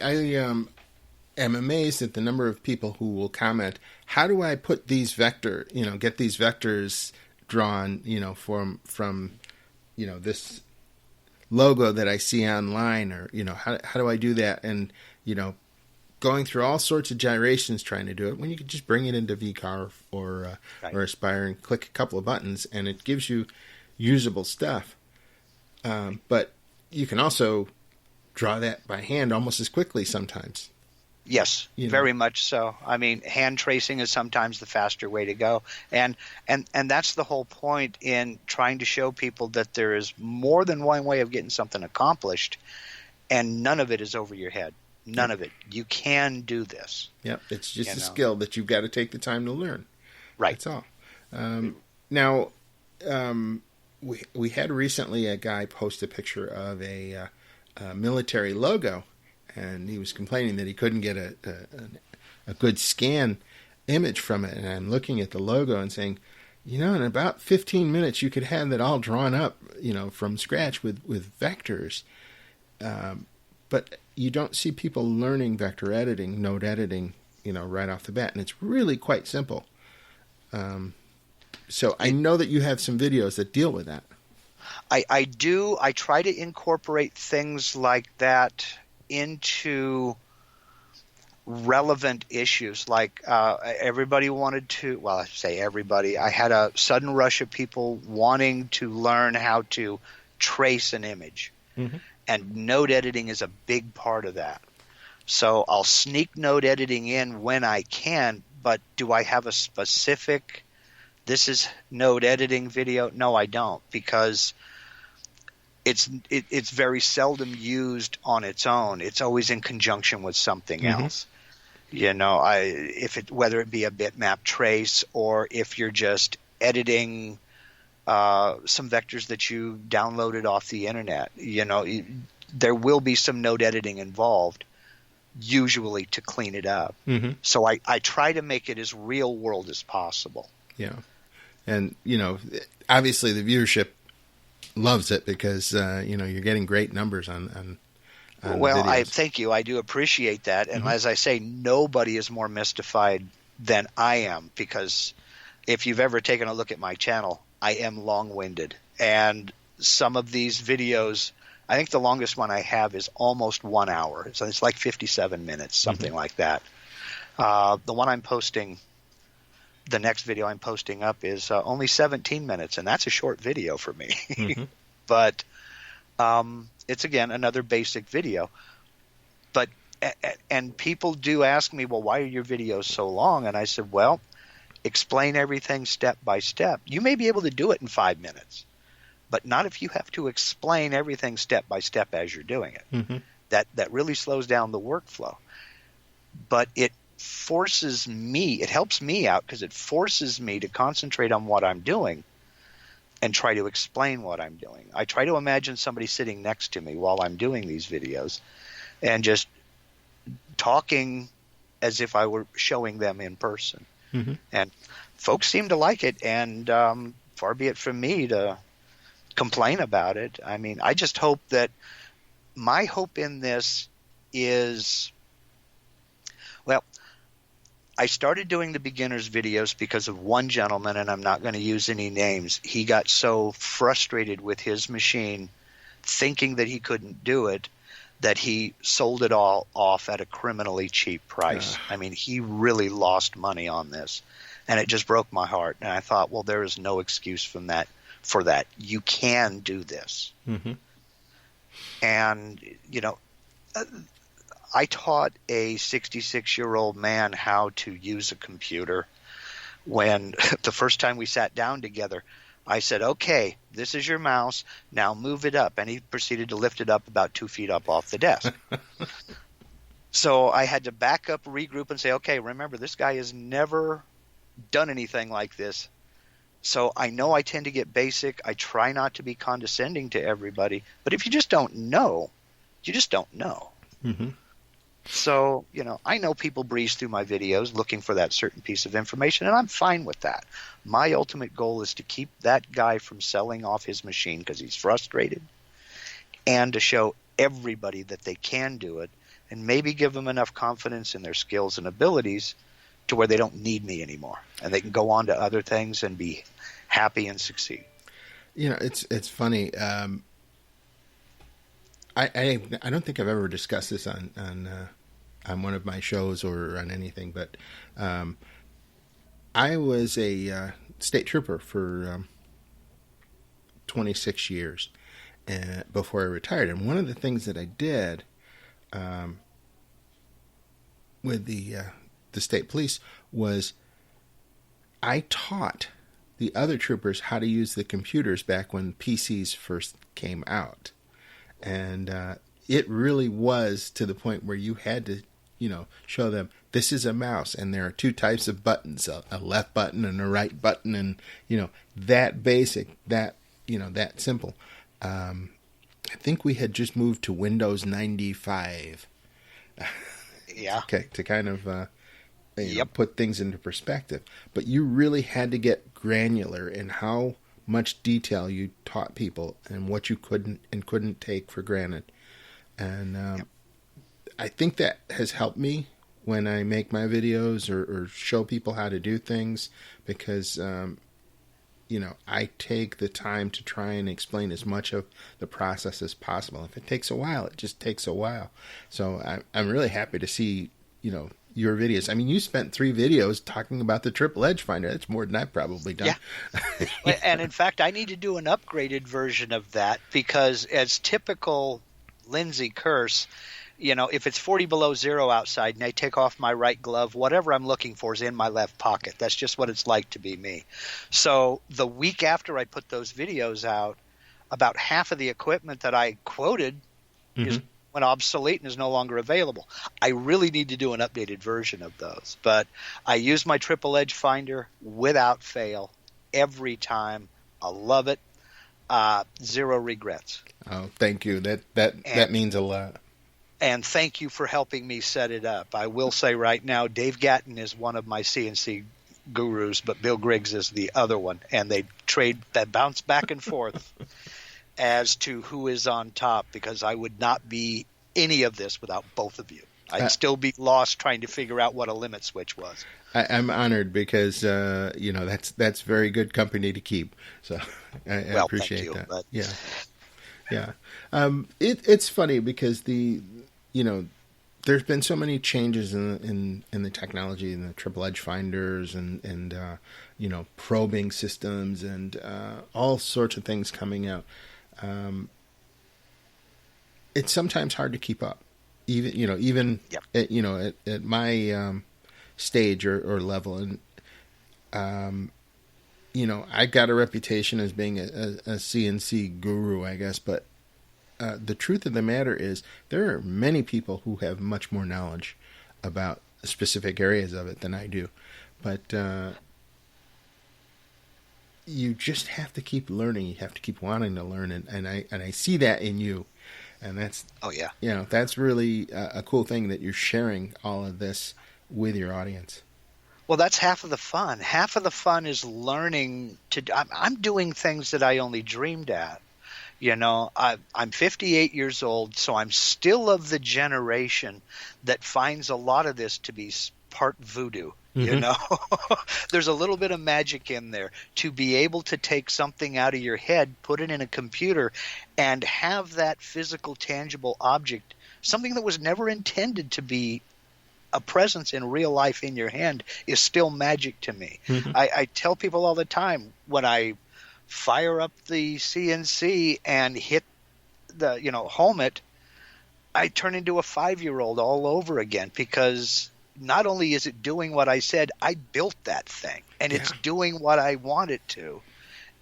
am amazed at the number of people who will comment, how do I put these get these vectors drawn, from this logo that I see online, or, how do I do that? And, going through all sorts of gyrations trying to do it, when you could just bring it into VCarve or Aspire and click a couple of buttons and it gives you usable stuff. But you can also draw that by hand almost as quickly sometimes. Yes, very much so. I mean, hand tracing is sometimes the faster way to go. And that's the whole point in trying to show people that there is more than one way of getting something accomplished, and none of it is over your head. None of it. You can do this. Yep, it's just a skill that you've got to take the time to learn. Right. That's all. Now, we had recently a guy post a picture of a military logo, and he was complaining that he couldn't get a good scan image from it. And I'm looking at the logo and saying, in about 15 minutes you could have that all drawn up, from scratch with vectors. But you don't see people learning vector editing, node editing, right off the bat. And it's really quite simple. So I know that you have some videos that deal with that. I do. I try to incorporate things like that into relevant issues. Like everybody wanted to, well, I say everybody. I had a sudden rush of people wanting to learn how to trace an image. Mm-hmm. And node editing is a big part of that. So I'll sneak node editing in when I can, but do I have a specific, this is node editing video? No, I don't, because it's very seldom used on its own. It's always in conjunction with something mm-hmm. else. Whether it be a bitmap trace, or if you're just editing some vectors that you downloaded off the internet, there will be some node editing involved, usually to clean it up. Mm-hmm. So I try to make it as real world as possible. Yeah. And, obviously the viewership loves it because, you're getting great numbers on Well, videos. I thank you. I do appreciate that. And as I say, nobody is more mystified than I am, because if you've ever taken a look at my channel, I am long-winded. And some of these videos, I think the longest one I have is almost 1 hour. So it's like 57 minutes, something like that. The one I'm posting, the next video I'm posting up is only 17 minutes, and that's a short video for me. But it's, again, another basic video. But and people do ask me, well, why are your videos so long? And I said, well, explain everything step by step. You may be able to do it in 5 minutes, but not if you have to explain everything step by step as you're doing it. That really slows down the workflow. But it forces me, it helps me out because it forces me to concentrate on what I'm doing and try to explain what I'm doing. I try to imagine somebody sitting next to me while I'm doing these videos and just talking as if I were showing them in person. And folks seem to like it, and far be it from me to complain about it. I mean, I just hope that my hope in this is, well, I started doing the beginners videos because of one gentleman, and I'm not going to use any names. He got so frustrated with his machine, thinking that he couldn't do it, that he sold it all off at a criminally cheap price. I mean, he really lost money on this, and it just broke my heart. And I thought, well, there is no excuse for that. You can do this. And, you know, I taught a 66-year-old man how to use a computer when the first time we sat down together. I said, okay, this is your mouse. Now move it up. And he proceeded to lift it up about 2 feet up off the desk. So I had to back up, regroup, and say, okay, remember, this guy has never done anything like this. So I know I tend to get basic. I try not to be condescending to everybody. But if you just don't know, you just don't know. So, you know, I know people breeze through my videos looking for that certain piece of information, and I'm fine with that. My ultimate goal is to keep that guy from selling off his machine because he's frustrated, and to show everybody that they can do it, and maybe give them enough confidence in their skills and abilities to where they don't need me anymore, and they can go on to other things and be happy and succeed. You know, it's funny. I don't think I've ever discussed this on one of my shows or on anything, but I was a state trooper for 26 years before I retired, and one of the things that I did with the state police was I taught the other troopers how to use the computers back when PCs first came out. And it really was to the point where you had to, you know, show them this is a mouse and there are two types of buttons, a left button and a right button, and, you know, that basic, that, you know, that simple. I think we had just moved to Windows 95. Yeah. Okay, to kind of you know, put things into perspective. But you really had to get granular in how much detail you taught people and what you couldn't take for granted. And I think that has helped me when I make my videos or show people how to do things, because you know, I take the time to try and explain as much of the process as possible. If it takes a while, it just takes a while. So I'm really happy to see, you know, your videos. I mean, you spent 3 videos talking about the triple edge finder. That's more than I've probably done. Yeah. And in fact, I need to do an upgraded version of that, because as typical Lindsay curse, you know, if it's 40 below zero outside and I take off my right glove, whatever I'm looking for is in my left pocket. That's just what it's like to be me. So the week after I put those videos out, about half of the equipment that I quoted went obsolete and is no longer available. I really need to do an updated version of those. But I use my triple edge finder without fail every time. I love it. 0 regrets. Oh, thank you. That means a lot. And thank you for helping me set it up. I will say right now, Dave Gatton is one of my CNC gurus, but Bill Griggs is the other one. And they bounce back and forth as to who is on top, because I would not be any of this without both of you. I'd still be lost trying to figure out what a limit switch was. I'm honored because that's very good company to keep. So I appreciate thank you, that. But... Yeah. It's funny because there's been so many changes in the technology and the triple edge finders and probing systems and all sorts of things coming out. It's sometimes hard to keep up. Even at my stage or level, and I got a reputation as being a CNC guru, I guess, but the truth of the matter is there are many people who have much more knowledge about specific areas of it than I do, but you just have to keep learning. You have to keep wanting to learn, and I see that in you. And that's that's really a cool thing that you're sharing all of this with your audience. Well, that's half of the fun. Half of the fun is learning to. I'm doing things that I only dreamed at. I'm 58 years old, so I'm still of the generation that finds a lot of this to be part voodoo. There's a little bit of magic in there to be able to take something out of your head, put it in a computer, and have that physical, tangible object, something that was never intended to be a presence in real life in your hand, is still magic to me. I tell people all the time, when I fire up the CNC and hit the, home it, I turn into a 5-year-old all over again, because not only is it doing what I said, I built that thing, and it's doing what I want it to,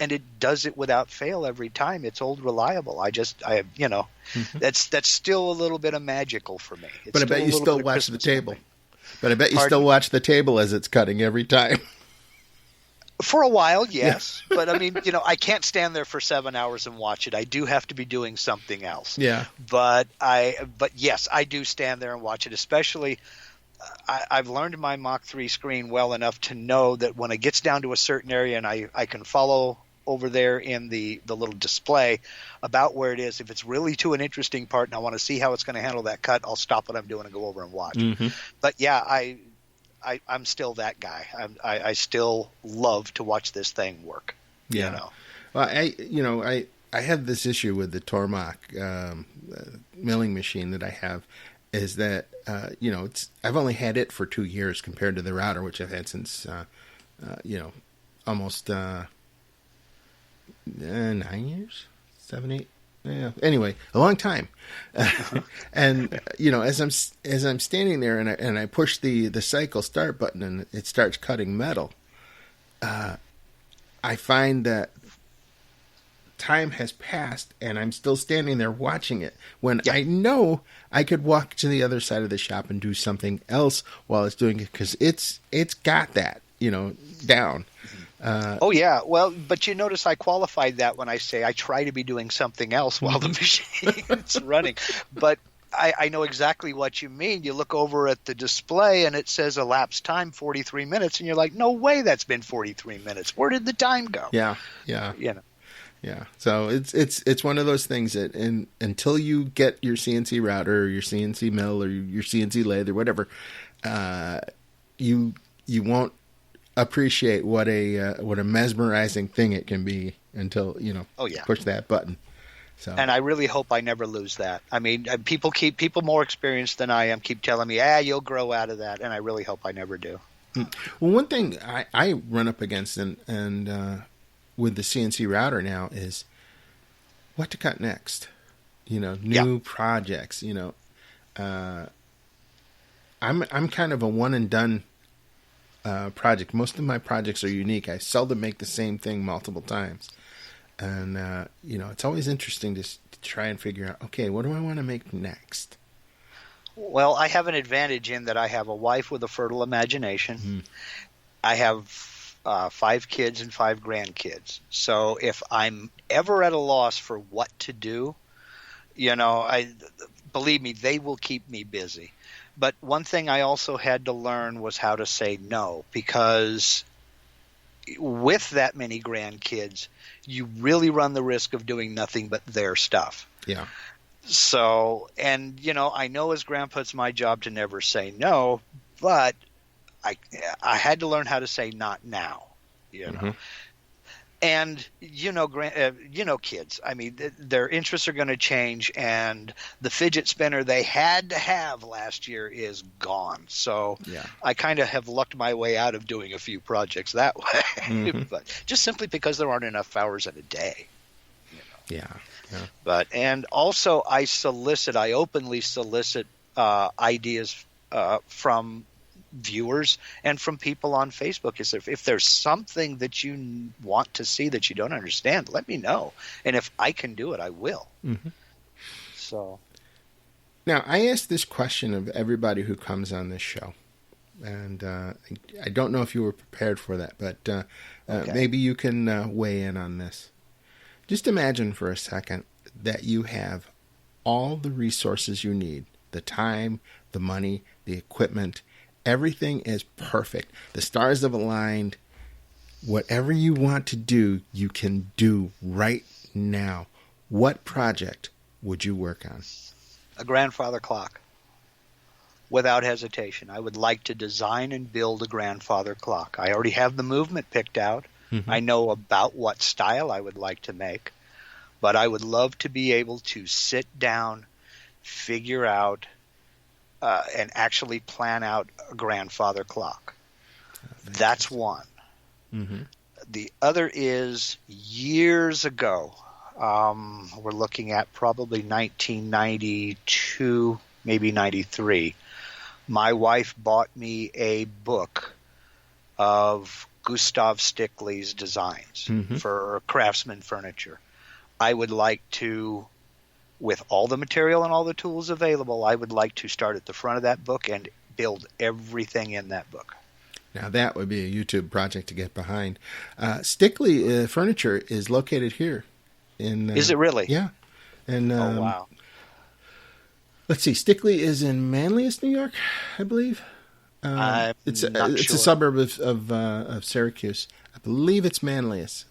and it does it without fail every time. It's old reliable. That's still a little bit of magical for me. But I bet you still watch the table. But I bet you still watch the table as it's cutting every time. For a while, yes. But I mean, I can't stand there for 7 hours and watch it. I do have to be doing something else. Yeah. But yes, I do stand there and watch it, especially. I've learned my Mach 3 screen well enough to know that when it gets down to a certain area and I can follow over there in the little display about where it is, if it's really to an interesting part and I want to see how it's going to handle that cut, I'll stop what I'm doing and go over and watch. But yeah, I'm still that guy. I still love to watch this thing work. Yeah. Well, I have this issue with the Tormach milling machine that I have, is that I've only had it for 2 years compared to the router, which I've had since almost 9 years, 7, 8. Yeah. Anyway, a long time. And as I'm standing there and I push the cycle start button and it starts cutting metal, I find that time has passed and I'm still standing there watching it when I know I could walk to the other side of the shop and do something else while it's doing it, because it's got that down. Oh yeah, well, but you notice I qualified that when I say I try to be doing something else while the machine's running. But I know exactly what you mean. You look over at the display and it says elapsed time 43 minutes, and you're like, no way, that's been 43 minutes. Where did the time go? Yeah. Yeah, so it's one of those things that until you get your CNC router or your CNC mill or your CNC lathe or whatever, you won't appreciate what a mesmerizing thing it can be until push that button. So. And I really hope I never lose that. I mean, people more experienced than I am keep telling me, you'll grow out of that, and I really hope I never do. Well, one thing I run up against and with the CNC router now is what to cut next. New projects. I'm kind of a one and done project. Most of my projects are unique. I seldom make the same thing multiple times, and it's always interesting to try and figure out, okay, what do I want to make next? Well, I have an advantage in that I have a wife with a fertile imagination. I have 5 kids and 5 grandkids. So if I'm ever at a loss for what to do, believe me, they will keep me busy. But one thing I also had to learn was how to say no, because with that many grandkids, you really run the risk of doing nothing but their stuff. Yeah. So, and, I know as grandpa, it's my job to never say no, but I had to learn how to say not now, Mm-hmm. And, kids, I mean, their interests are going to change, and the fidget spinner they had to have last year is gone. So Yeah. I kind of have lucked my way out of doing a few projects that way, Mm-hmm. but just simply because there aren't enough hours in a day. Yeah. And also I openly solicit ideas from viewers and from people on Facebook. Is if there's something that you want to see that you don't understand, let me know. And if I can do it, I will. Mm-hmm. So Now, I ask this question of everybody who comes on this show. And I don't know if you were prepared for that, but Okay. maybe you can weigh in on this. Just imagine for a second that you have all the resources you need, the time, the money, the equipment. Everything is perfect. The stars have aligned. Whatever you want to do, you can do right now. What project would you work on? a grandfather clock. Without hesitation. I would like to design and build a grandfather clock. I already have the movement picked out. Mm-hmm. I know about what style I would like to make. But I would love to be able to sit down, figure out, and actually plan out a grandfather clock. That's one. Mm-hmm. The other is years ago. We're looking at probably 1992, maybe 93. My wife bought me a book of Gustav Stickley's designs Mm-hmm. for Craftsman furniture. I would like to, with all the material and all the tools available, I would like to start at the front of that book and build everything in that book. Now that would be a YouTube project to get behind. Stickley Furniture is located here. Is it really? Yeah. And Oh, wow. let's see, Stickley is in Manlius, New York, I believe. I'm It's not a sure. suburb of Syracuse. I believe it's Manlius,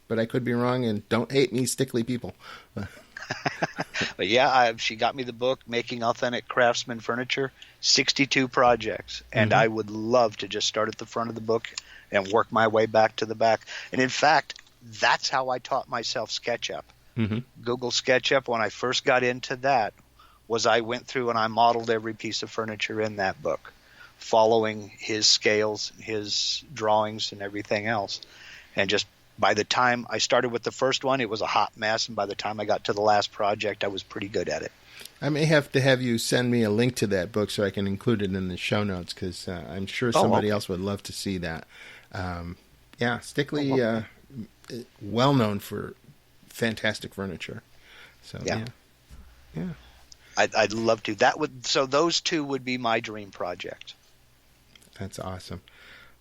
but I could be wrong. And don't hate me, Stickley people. But yeah, she got me the book, Making Authentic Craftsman Furniture, 62 projects. And Mm-hmm. I would love to just start at the front of the book and work my way back to the back. And in fact, that's how I taught myself SketchUp. Mm-hmm. Google SketchUp, when I first got into that, was I went through and I modeled every piece of furniture in that book, following his scales, his drawings, and everything else. And just by the time I started with the first one, it was a hot mess. And by the time I got to the last project, I was pretty good at it. I may have to have you send me a link to that book so I can include it in the show notes, because I'm sure somebody else would love to see that. Yeah, Stickley, well known for fantastic furniture. So Yeah. yeah. I'd love to. So those two would be my dream project. That's awesome.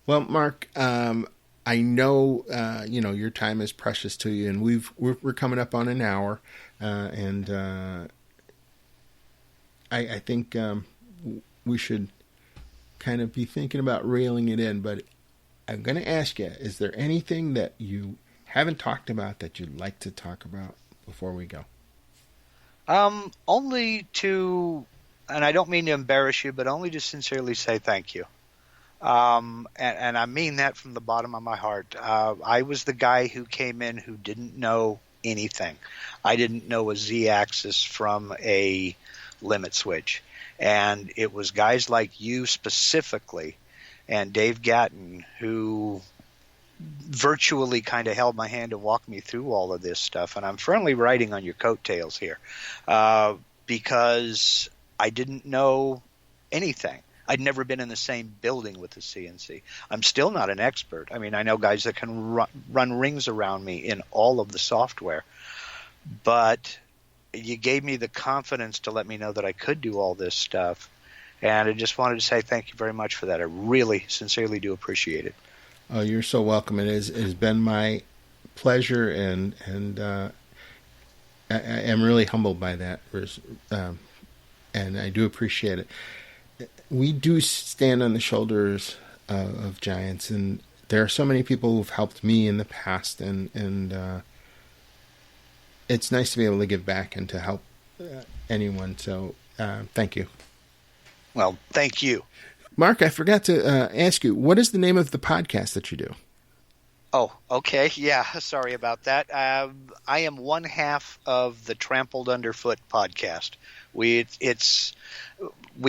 Well, Mark, I know your time is precious to you, and we're coming up on an hour, and I think we should kind of be thinking about reeling it in. But I'm going to ask you: is there anything that you haven't talked about that you'd like to talk about before we go? Only to, and I don't mean to embarrass you, but only to sincerely say thank you. And I mean that from the bottom of my heart. I was the guy who came in who didn't know anything. I didn't know a Z-axis from a limit switch. And it was guys like you specifically and Dave Gatton who virtually kind of held my hand and walked me through all of this stuff. And I'm firmly riding on your coattails here because I didn't know anything. I'd never been in the same building with the CNC. I'm still not an expert. I mean, I know guys that can run rings around me in all of the software. But you gave me the confidence to let me know that I could do all this stuff. And I just wanted to say thank you very much for that. I really, sincerely do appreciate it. Oh, you're so welcome. It has been my pleasure, and I am really humbled by that, and I do appreciate it. We do stand on the shoulders of giants, and there are so many people who've helped me in the past, and it's nice to be able to give back and to help anyone. So thank you. Well, thank you. Mark, I forgot to ask you, what is the name of the podcast that you do? Oh, okay. Yeah, sorry about that. I am one half of the Trampled Underfoot podcast. We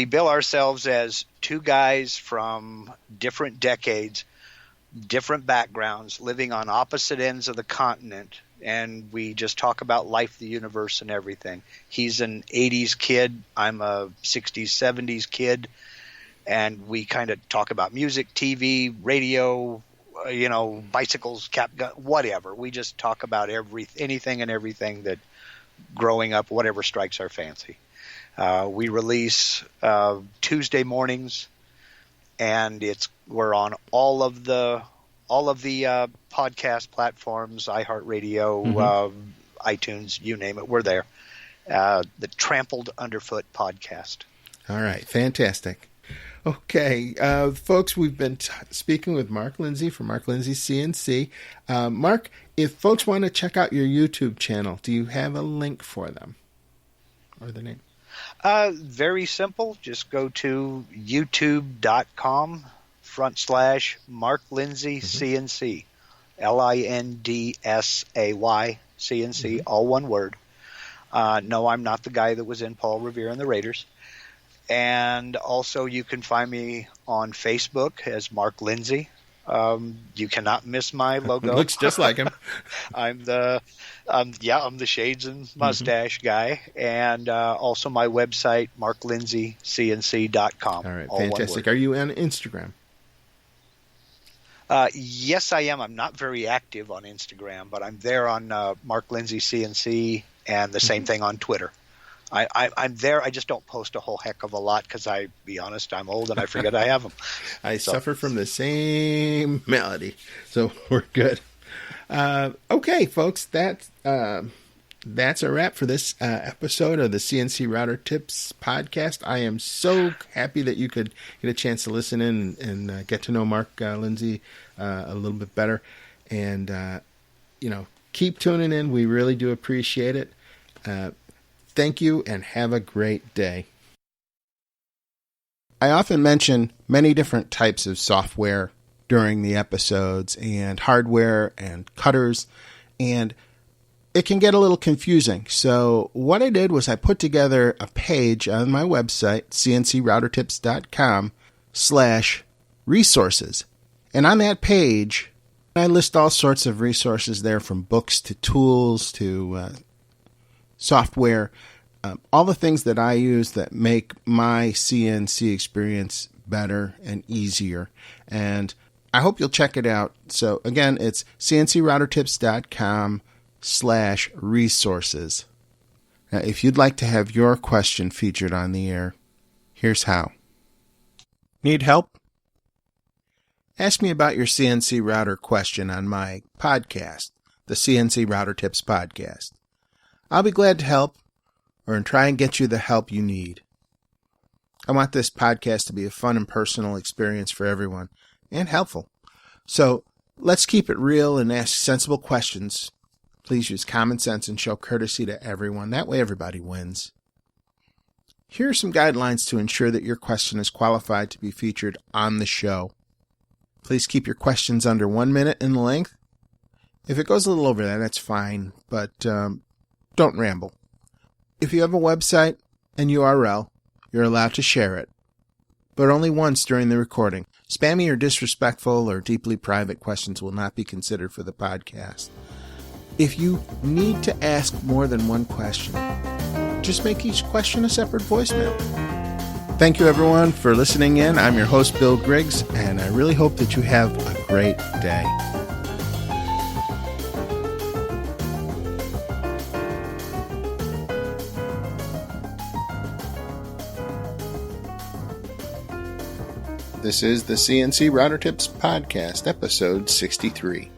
bill ourselves as two guys from different decades, different backgrounds, living on opposite ends of the continent, and we just talk about life, the universe, and everything. He's an 80s kid. I'm a 60s, 70s kid, and we kind of talk about music, TV, radio, bicycles, cap gun, whatever. We just talk about anything and everything that growing up, whatever strikes our fancy. We release Tuesday mornings, and we're on all of the podcast platforms, iHeartRadio, iTunes, you name it, we're there. The Trampled Underfoot podcast. All right, fantastic. Okay, folks, we've been speaking with Mark Lindsay from Mark Lindsay CNC. Mark, if folks want to check out your YouTube channel, do you have a link for them or the name? Very simple. Just go to youtube.com/Mark Lindsay CNC, LINDSAY CNC, all one word. No, I'm not the guy that was in Paul Revere and the Raiders. And also you can find me on Facebook as Mark Lindsay. You cannot miss my logo. Looks just like him. I'm the shades and mustache guy, and also my website, marklindsaycnc.com. All right, fantastic. Are you on Instagram? Yes, I am. I'm not very active on Instagram, but I'm there on Mark Lindsay CNC, and the same thing on Twitter. I'm there. I just don't post a whole heck of a lot because, be honest, I'm old and I forget I have them. I suffer from the same malady, so we're good. Okay, folks, that's a wrap for this episode of the CNC Router Tips Podcast. I am so happy that you could get a chance to listen in and get to know Mark Lindsay a little bit better. And, keep tuning in. We really do appreciate it. Thank you and have a great day. I often mention many different types of software during the episodes and hardware and cutters, and it can get a little confusing. So what I did was I put together a page on my website, CNCRoutertips.com/resources. And on that page, I list all sorts of resources there, from books to tools to software, all the things that I use that make my CNC experience better and easier. And I hope you'll check it out. So again, it's CNCRoutertips.com/resources. Now, if you'd like to have your question featured on the air, here's how. Need help? Ask me about your CNC router question on my podcast, the CNC Router Tips Podcast. I'll be glad to help or try and get you the help you need. I want this podcast to be a fun and personal experience for everyone and helpful. So let's keep it real and ask sensible questions. Please use common sense and show courtesy to everyone. That way everybody wins. Here are some guidelines to ensure that your question is qualified to be featured on the show. Please keep your questions under 1 minute in length. If it goes a little over that, that's fine, but don't ramble. If you have a website and URL, you're allowed to share it, but only once during the recording. Spammy or disrespectful or deeply private questions will not be considered for the podcast. If you need to ask more than one question, just make each question a separate voicemail. Thank you, everyone, for listening in. I'm your host, Bill Griggs, and I really hope that you have a great day. This is the CNC Router Tips Podcast, episode 63.